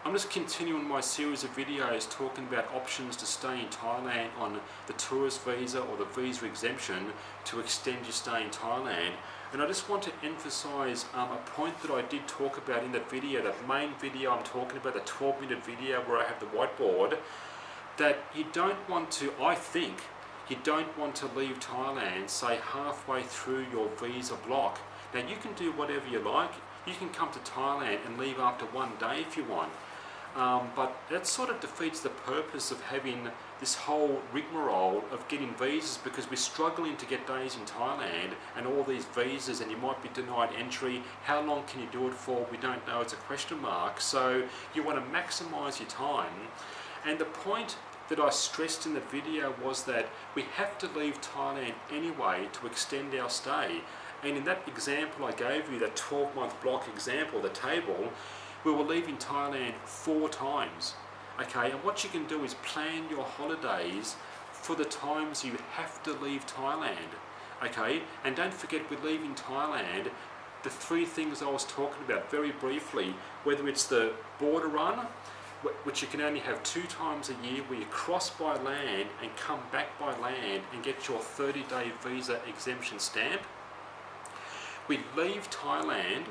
I'm just continuing my series of videos talking about options to stay in Thailand on the tourist visa or the visa exemption to extend your stay in Thailand. And I just want to emphasize a point that I did talk about in that video, that main video I'm talking about, the 12-minute video where I have the whiteboard, that you don't want to, I think, you don't want to leave Thailand, say halfway through your visa block. Now you can do whatever you like. You can come to Thailand and leave after one day if you want. But that sort of defeats the purpose of having this whole rigmarole of getting visas, because we're struggling to get days in Thailand and all these visas, and you might be denied entry. How long can you do it for? We don't know, it's a question mark. So you want to maximize your time. And the point that I stressed in the video was that we have to leave Thailand anyway to extend our stay. And in that example I gave you, that 12-month block example, the table, we were leaving Thailand 4 times. Okay, and what you can do is plan your holidays for the times you have to leave Thailand. Okay, and don't forget, we're leaving Thailand, the 3 things I was talking about very briefly, whether it's the border run, which you can only have 2 times a year, where you cross by land and come back by land and get your 30-day visa exemption stamp. We leave Thailand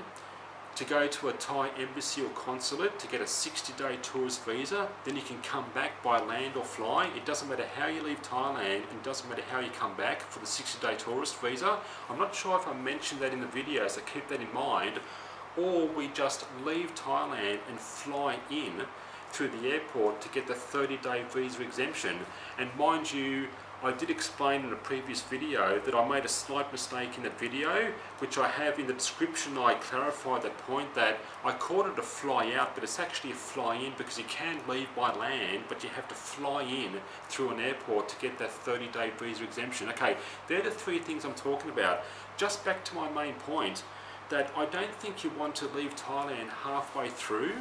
to go to a Thai embassy or consulate to get a 60-day tourist visa. Then you can come back by land or fly. It doesn't matter how you leave Thailand, and it doesn't matter how you come back for the 60-day tourist visa. I'm not sure if I mentioned that in the video, so keep that in mind. Or we just leave Thailand and fly in through the airport to get the 30-day visa exemption. And mind you, I did explain in a previous video that I made a slight mistake in that video, which I have in the description. I clarified that point, that I called it a fly out, but it's actually a fly in, because you can leave by land, but you have to fly in through an airport to get that 30-day visa exemption. Okay, they're the 3 things I'm talking about. Just back to my main point, that I don't think you want to leave Thailand halfway through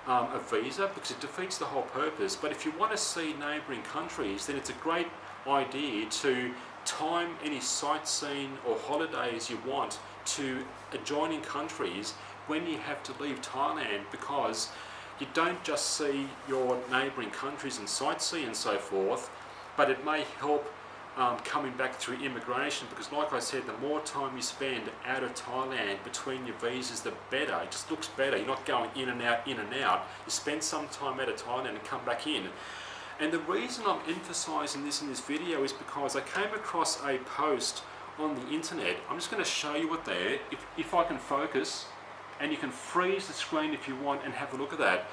a visa, because it defeats the whole purpose. But if you want to see neighbouring countries, then it's a great idea to time any sightseeing or holidays you want to adjoining countries when you have to leave Thailand, because you don't just see your neighbouring countries and sightsee and so forth, but it may help coming back through immigration, because like I said, the more time you spend out of Thailand between your visas, the better. It just looks better. You're not going in and out, in and out. You spend some time out of Thailand and come back in. And the reason I'm emphasizing this in this video is because I came across a post on the internet. I'm just going to show you it there, if I can focus, and you can freeze the screen if you want and have a look at that.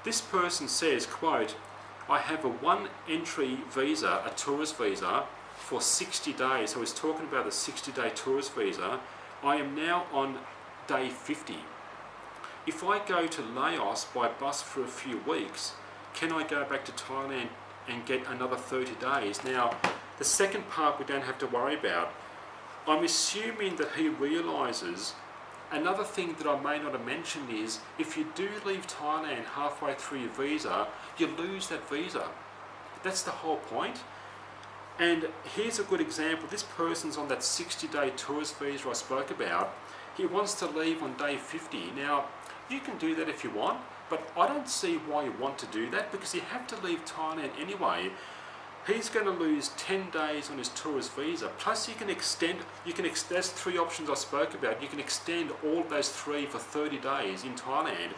This person says, quote, "I have a 1 entry visa, a tourist visa, for 60 days. So he's talking about the 60-day tourist visa. I am now on day 50. If I go to Laos by bus for a few weeks, can I go back to Thailand and get another 30 days? Now, the second part we don't have to worry about. I'm assuming that he realises another thing that I may not have mentioned is, if you do leave Thailand halfway through your visa, you lose that visa. That's the whole point. And here's a good example. This person's on that 60-day tourist visa I spoke about. He wants to leave on day 50. Now, you can do that if you want, but I don't see why you want to do that, because you have to leave Thailand anyway. He's going to lose 10 days on his tourist visa. Plus you can extend, there's 3 options I spoke about. You can extend all of those 3 for 30 days in Thailand.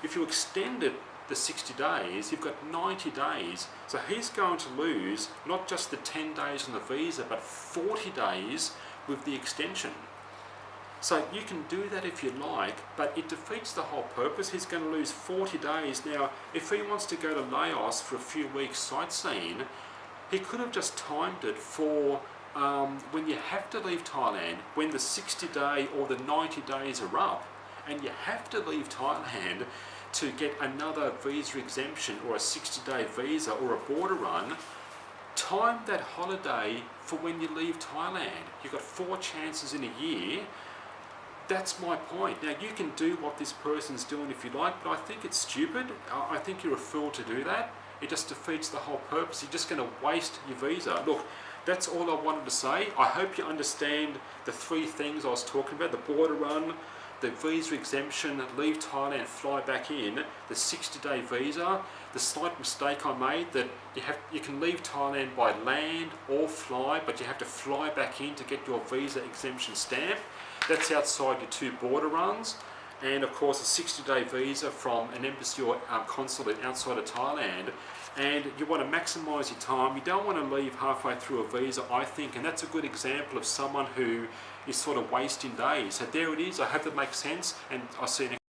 If you extend it the 60 days, you've got 90 days. So he's going to lose not just the 10 days on the visa, but 40 days with the extension. So you can do that if you like, but it defeats the whole purpose. He's going to lose 40 days. Now, if he wants to go to Laos for a few weeks sightseeing, he could have just timed it for when you have to leave Thailand, when the 60-day or the 90 days are up, and you have to leave Thailand to get another visa exemption or a 60-day visa or a border run. Time that holiday for when you leave Thailand. You've got 4 chances in a year. That's my point. Now, you can do what this person's doing if you like, but I think it's stupid. I think you're a fool to do that. It just defeats the whole purpose. You're just going to waste your visa. Look, that's all I wanted to say. I hope you understand the 3 things I was talking about: the border run, the visa exemption, leave Thailand, fly back in, the 60-day visa, the slight mistake I made that you can leave Thailand by land or fly, but you have to fly back in to get your visa exemption stamp. That's outside your 2 border runs. And of course a 60-day visa from an embassy or consulate outside of Thailand. And you want to maximise your time. You don't want to leave halfway through a visa, I think, and that's a good example of someone who is sort of wasting days. So there it is. I hope that makes sense, and I'll see you next